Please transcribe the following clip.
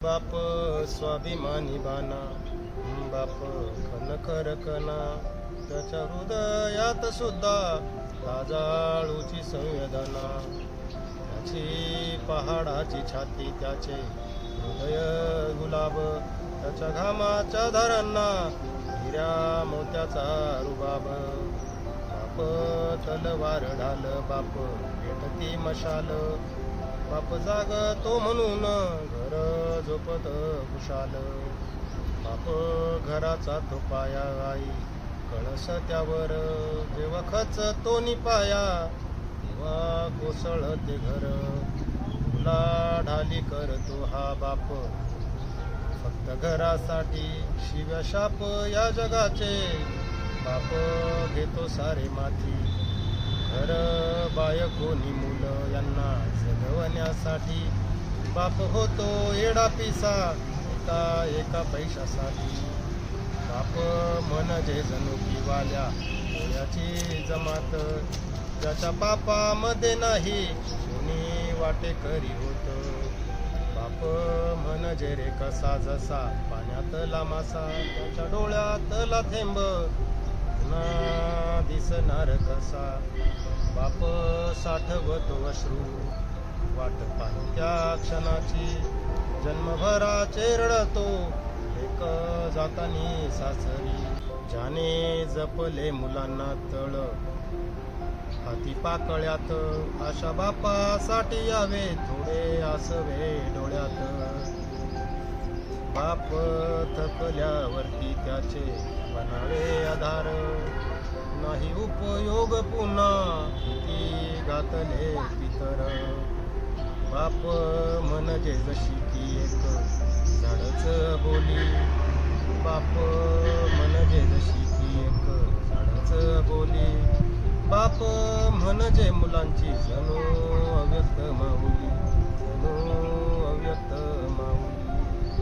बाप स्वाभिमानी बाना, बाप खनखर कना, त्याच्या हृदयात सुद्धा लाजाळूची संवेदना. त्याची पहाडाची छाती, त्याचे हृदय गुलाब, त्याच्या घामाच्या धारांना हिऱ्या मोत्याचा रुबाब. बाप तलवार ढाल, बाप पेटती मशाल, बाप जागतो म्हणून घर झोपत खुशाल. बाप घराचा तो पाया, आई कळस त्यावर जेव्हा खच तो निपाया, तेव्हा कोसळते घर. तुला ढाली करतो हा बाप फक्त घरासाठी, शिव्या शाप या जगाचे बाप घेतो सारे माती. घर बायकोनी मुलं यांना जगवण्यासाठी, बाप होतो येडा पिसा एका एका पैशासाठी. बाप म्हणजे जणू की वाल्या डोळ्याची जमात, ज्याच्या पापामध्ये नाही कोणी वाटेकरी होत. बाप म्हणजे रे कसा जसा पाण्यातला मासा, त्याच्या डोळ्यातला थेंब पुन्हा दिसणार कसा. बाप साठवतो अश्रू वाट पाहून त्या क्षणाची, जन्मभराचे रडतो एक जातानी सासरी. ज्याने जपले मुलांना तळ हाती पाकळ्यात, अशा बापासाठी यावे थोडे आसवे डोळ्यात. बाप थकल्यावरती त्याचे बनावे आधार, नाही उपयोग पुन्हा किती घातले पितर. बाप म्हणजे जशी की एक झाडच बोली, बाप म्हणजे जशी की एक झाडच बोली. बाप म्हणजे मुलांची जणू अव्यक्त